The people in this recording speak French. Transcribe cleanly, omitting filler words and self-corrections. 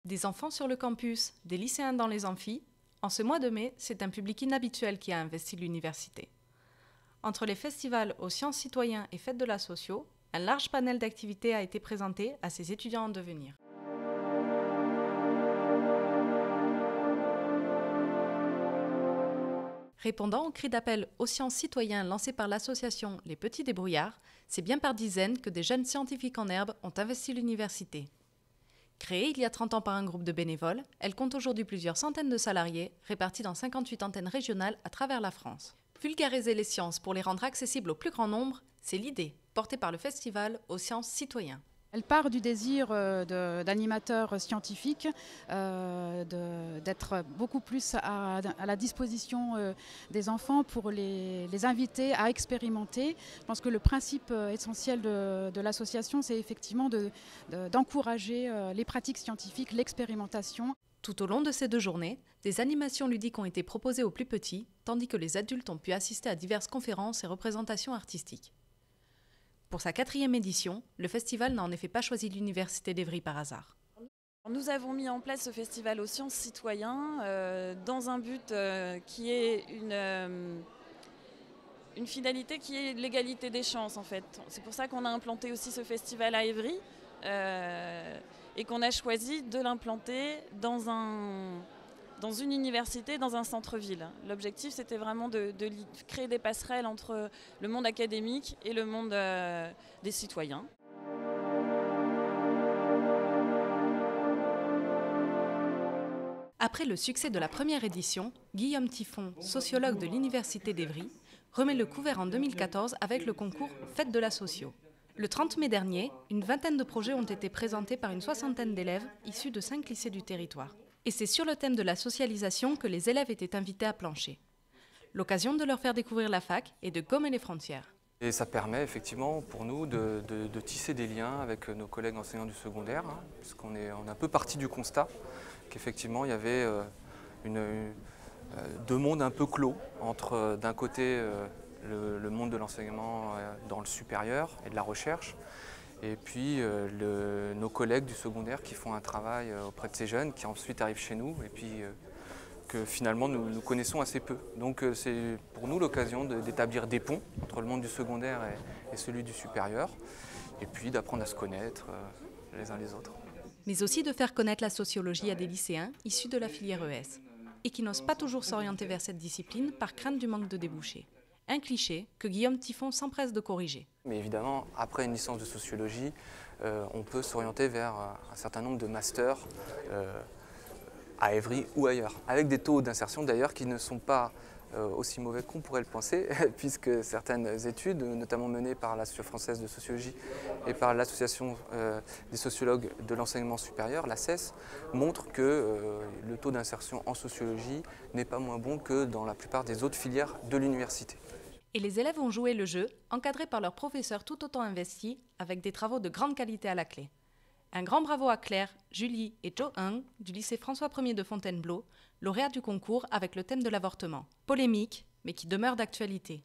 Des enfants sur le campus, des lycéens dans les amphis, en ce mois de mai, c'est un public inhabituel qui a investi l'université. Entre les festivals aux sciences citoyens et fêtes de la socio, un large panel d'activités a été présenté à ces étudiants en devenir. Répondant au cri d'appel aux sciences citoyens lancé par l'association Les Petits Débrouillards, c'est bien par dizaines que des jeunes scientifiques en herbe ont investi l'université. Créée il y a 30 ans par un groupe de bénévoles, elle compte aujourd'hui plusieurs centaines de salariés répartis dans 58 antennes régionales à travers la France. Vulgariser les sciences pour les rendre accessibles au plus grand nombre, c'est l'idée portée par le festival aux sciences citoyens. Elle part du désir d'animateurs scientifiques d'être beaucoup plus à la disposition des enfants pour les inviter à expérimenter. Je pense que le principe essentiel de l'association, c'est effectivement d'encourager les pratiques scientifiques, l'expérimentation. Tout au long de ces 2 journées, des animations ludiques ont été proposées aux plus petits, tandis que les adultes ont pu assister à diverses conférences et représentations artistiques. Pour sa 4e édition, le festival n'a en effet pas choisi l'Université d'Évry par hasard. Nous avons mis en place ce festival aux sciences citoyens dans un but qui est une finalité qui est l'égalité des chances en fait. C'est pour ça qu'on a implanté aussi ce festival à Évry et qu'on a choisi de l'implanter dans une université, dans un centre-ville. L'objectif, c'était vraiment de créer des passerelles entre le monde académique et le monde des citoyens. Après le succès de la première édition, Guillaume Tiffon, sociologue de l'Université d'Évry, remet le couvert en 2014 avec le concours Fête de la Socio. Le 30 mai dernier, une vingtaine de projets ont été présentés par une soixantaine d'élèves issus de 5 lycées du territoire. Et c'est sur le thème de la socialisation que les élèves étaient invités à plancher. L'occasion de leur faire découvrir la fac et de gommer les frontières. Et ça permet effectivement pour nous de tisser des liens avec nos collègues enseignants du secondaire, puisqu'on est un peu parti du constat qu'effectivement il y avait 2 mondes un peu clos entre d'un côté le monde de l'enseignement dans le supérieur et de la recherche, et puis nos collègues du secondaire qui font un travail auprès de ces jeunes qui ensuite arrivent chez nous et puis que finalement nous connaissons assez peu. Donc c'est pour nous l'occasion d'établir des ponts entre le monde du secondaire et celui du supérieur, et puis d'apprendre à se connaître les uns les autres. Mais aussi de faire connaître la sociologie à des lycéens issus de la filière ES, et qui n'osent pas toujours s'orienter vers cette discipline par crainte du manque de débouchés. Un cliché que Guillaume Tiffon s'empresse de corriger. Mais évidemment, après une licence de sociologie, on peut s'orienter vers un certain nombre de masters à Évry ou ailleurs, avec des taux d'insertion d'ailleurs qui ne sont pas aussi mauvais qu'on pourrait le penser, puisque certaines études, notamment menées par l'Association française de sociologie et par l'Association des sociologues de l'enseignement supérieur, l'ACES, montrent que le taux d'insertion en sociologie n'est pas moins bon que dans la plupart des autres filières de l'université. Et les élèves ont joué le jeu, encadrés par leurs professeurs tout autant investis, avec des travaux de grande qualité à la clé. Un grand bravo à Claire, Julie et Jo Hung du lycée François Ier de Fontainebleau, lauréats du concours avec le thème de l'avortement. Polémique, mais qui demeure d'actualité.